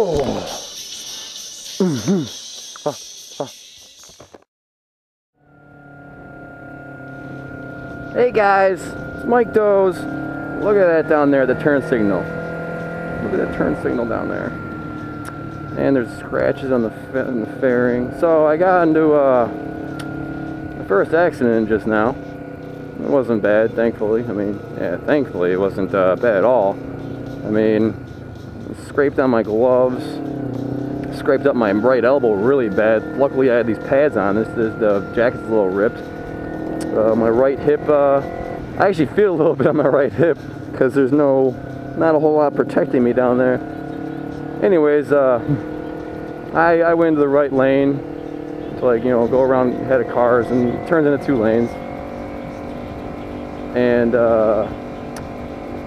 Oh. Hey guys, it's Mike Dohz. Look at that down there, the turn signal. Look at that turn signal down there. And there's scratches on the fairing. So I got into the first accident just now. It wasn't bad, thankfully. I mean, yeah, thankfully it wasn't bad at all. I mean, scraped on my gloves, scraped up my right elbow really bad. Luckily I had these pads on. The jacket's a little ripped. My right hip, I actually feel a little bit on my right hip because there's not a whole lot protecting me down there. Anyways, I went into the right lane to, like, you know, go around ahead of cars, and it turns into 2 lanes. And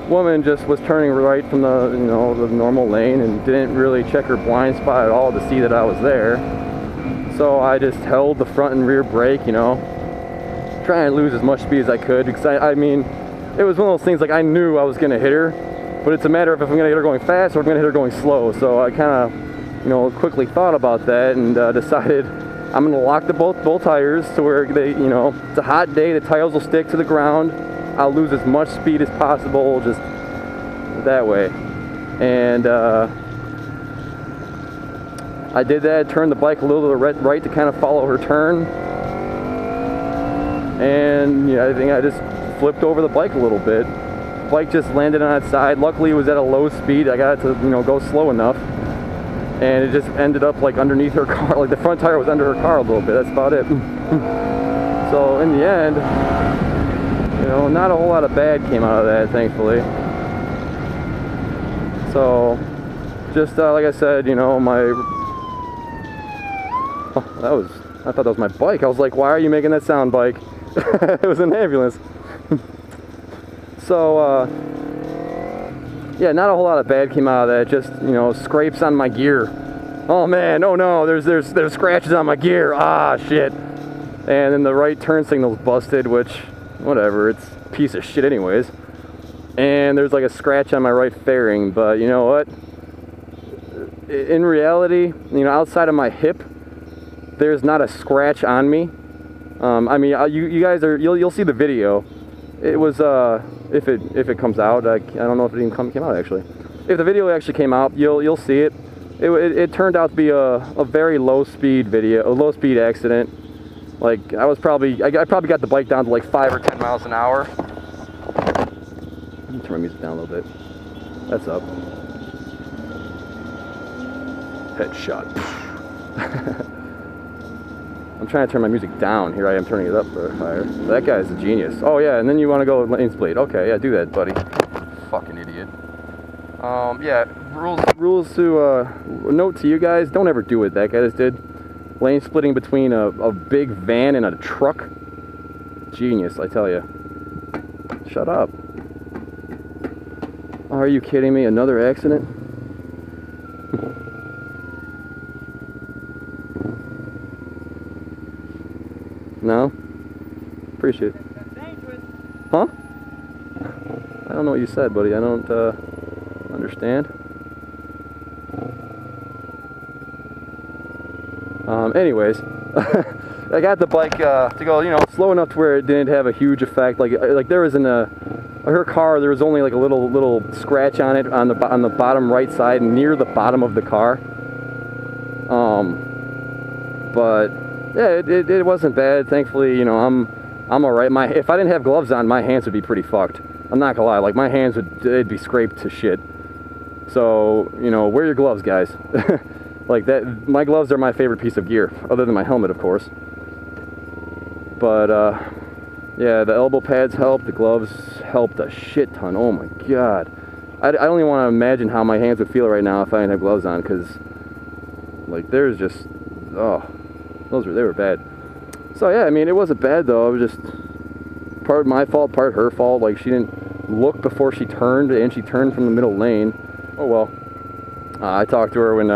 woman just was turning right from the, you know, the normal lane and didn't really check her blind spot at all to see that I was there. So I just held the front and rear brake, you know, trying to lose as much speed as I could, because I mean, it was one of those things, like, I knew I was going to hit her, but it's a matter of if I'm going to hit her going fast or if I'm going to hit her going slow. So I kind of, you know, quickly thought about that and decided I'm going to lock the both tires to where they, you know, it's a hot day, the tires will stick to the ground. I'll lose as much speed as possible, just that way. And I did that, turned the bike a little to the right to kind of follow her turn. And yeah, I think I just flipped over the bike a little bit. The bike just landed on its side. Luckily it was at a low speed. I got it to, you know, go slow enough. And it just ended up like underneath her car, like the front tire was under her car a little bit. That's about it. So in the end, you know, not a whole lot of bad came out of that, thankfully. So just like I said, you know, I thought that was my bike. I was like, why are you making that sound, bike? It was an ambulance. So yeah, not a whole lot of bad came out of that. Just, you know, scrapes on my gear. Oh man, oh no, there's scratches on my gear. Ah, shit. And then the right turn signal's busted, which, whatever, it's a piece of shit anyways. And there's like a scratch on my right fairing, but you know what? In reality, you know, outside of my hip, there's not a scratch on me. I mean, you guys you'll see the video. It was if it comes out, I don't know if it even came out actually. If the video actually came out, you'll see it. It turned out to be a very low speed video, a low speed accident. Like I probably got the bike down to like 5 or 10 miles an hour. Let me turn my music down a little bit. That's up. Headshot. I'm trying to turn my music down. Here I am turning it up for fire. That guy's a genius. Oh yeah, and then you want to go lane split. Okay, yeah, do that, buddy. Fucking idiot. Yeah, rules to note to you guys: don't ever do what that guy just did. Lane splitting between a big van and a truck. Genius, I tell you. Shut up. Are you kidding me? Another accident? No? Appreciate it. Huh? I don't know what you said, buddy. I don't understand. Anyways, I got the bike to go, you know, slow enough to where it didn't have a huge effect. Like there was her car, there was only like a little scratch on it on the bottom right side near the bottom of the car. But yeah, it wasn't bad. Thankfully, you know, I'm all right. If I didn't have gloves on, my hands would be pretty fucked. I'm not gonna lie. Like my hands they'd be scraped to shit. So, you know, wear your gloves, guys. Like that, my gloves are my favorite piece of gear, other than my helmet, of course. But yeah, the elbow pads helped. The gloves helped a shit ton. Oh my god, I don't even want to imagine how my hands would feel right now if I didn't have gloves on, because like there's just, oh, they were bad. So yeah, I mean, it wasn't bad though. It was just part my fault, part her fault. Like she didn't look before she turned, and she turned from the middle lane. Oh well. I talked to her when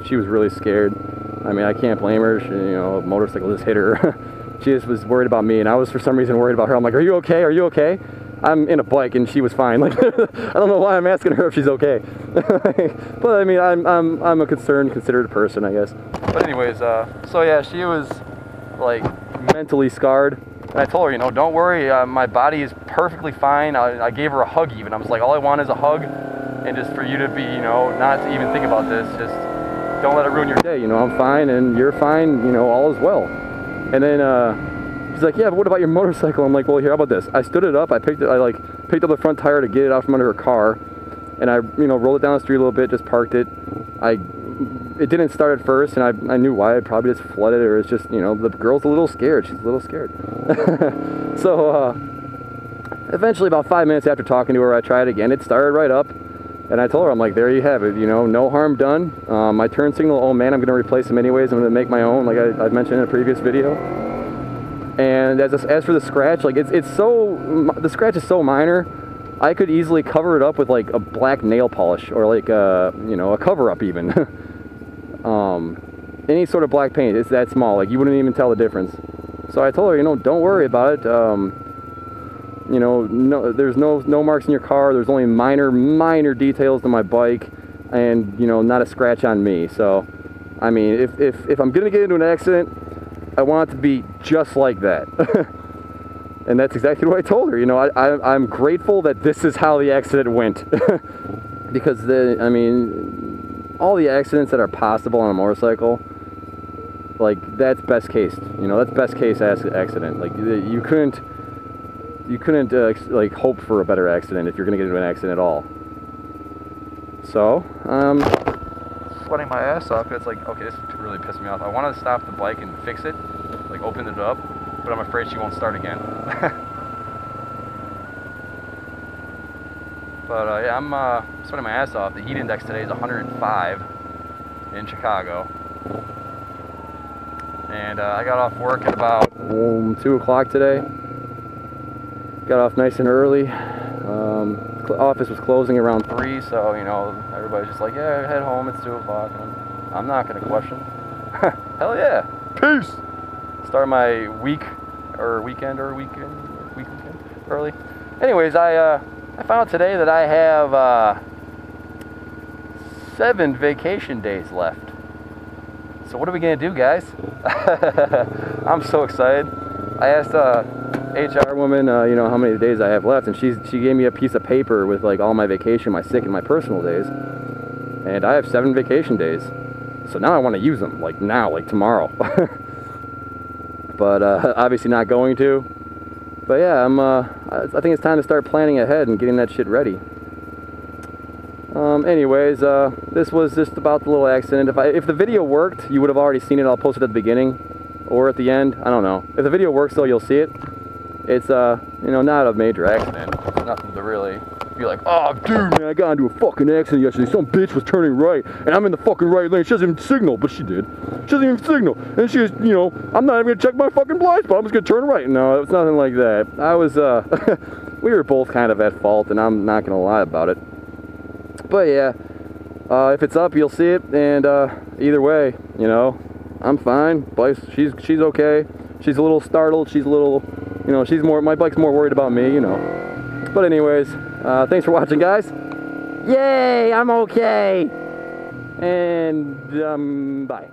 she was really scared. I mean, I can't blame her. She, you know, a motorcycle just hit her. She just was worried about me, and I was for some reason worried about her. I'm like, "Are you okay? Are you okay?" I'm in a bike and she was fine. Like, I don't know why I'm asking her if she's okay. But I mean, I'm a concerned, considerate person, I guess. But anyways, so yeah, she was like mentally scarred. And I told her, you know, don't worry, my body is perfectly fine. I gave her a hug even. I was like, all I want is a hug, and just for you to be, you know, not to even think about this. Just don't let it ruin your day. You know, I'm fine and you're fine. You know, all is well. And then she's like, yeah, but what about your motorcycle? I'm like, well, here, how about this? I stood it up. I picked up the front tire to get it out from under her car, and I, you know, rolled it down the street a little bit, just parked it. It didn't start at first, and I knew why. It probably just flooded, or it's just, you know, the girl's a little scared. She's a little scared. So eventually, about 5 minutes after talking to her, I tried again. It started right up, and I told her, I'm like, there you have it. You know, no harm done. My turn signal, oh man, I'm going to replace them anyways. I'm going to make my own, like I mentioned in a previous video. And as for the scratch, like the scratch is so minor. I could easily cover it up with like a black nail polish, or like you know, a cover up even. Any sort of black paint, it's that small, like you wouldn't even tell the difference. So I told her, you know, don't worry about it. You know, no, there's no marks in your car. There's only minor details to my bike, and you know, not a scratch on me. So I mean, if I'm gonna get into an accident, I want it to be just like that. And that's exactly what I told her. You know, I'm grateful that this is how the accident went. Because I mean, all the accidents that are possible on a motorcycle, like that's best case. You know, that's best case accident. Like you couldn't like hope for a better accident if you're gonna get into an accident at all. So sweating my ass off. It's like, okay, this really pissed me off. I wanted to stop the bike and fix it, like open it up, but I'm afraid she won't start again. But yeah, I'm sweating my ass off. The heat index today is 105 in Chicago. And I got off work at about 2 o'clock today. Got off nice and early. Office was closing around 3, so you know, everybody's just like, yeah, head home, it's 2 o'clock. I'm not gonna question. Hell yeah, peace. Start my weekend early. Anyways, I found out today that I have 7 vacation days left. So what are we gonna do, guys? I'm so excited. I asked HR woman, you know, how many days I have left, and she gave me a piece of paper with like all my vacation, my sick, and my personal days, and I have 7 vacation days. So now I want to use them, like now, like tomorrow. But obviously not going to. But yeah, I think it's time to start planning ahead and getting that shit ready. Anyways, this was just about the little accident. If the video worked, you would have already seen it. I'll post it at the beginning or at the end. I don't know. If the video works, though, you'll see it. It's you know, not a major accident. Nothing to really be like, oh, dude, man, I got into a fucking accident yesterday. Some bitch was turning right, and I'm in the fucking right lane. She doesn't even signal, but she did. She doesn't even signal, and she was, you know, I'm not even gonna check my fucking blind spot. I'm just gonna turn right. No, it was nothing like that. I was, we were both kind of at fault, and I'm not gonna lie about it. But yeah, if it's up, you'll see it, and either way, you know, I'm fine. She's okay. She's a little startled. She's a little, you know, my bike's more worried about me, you know. But anyways, thanks for watching, guys. Yay, I'm okay. And bye.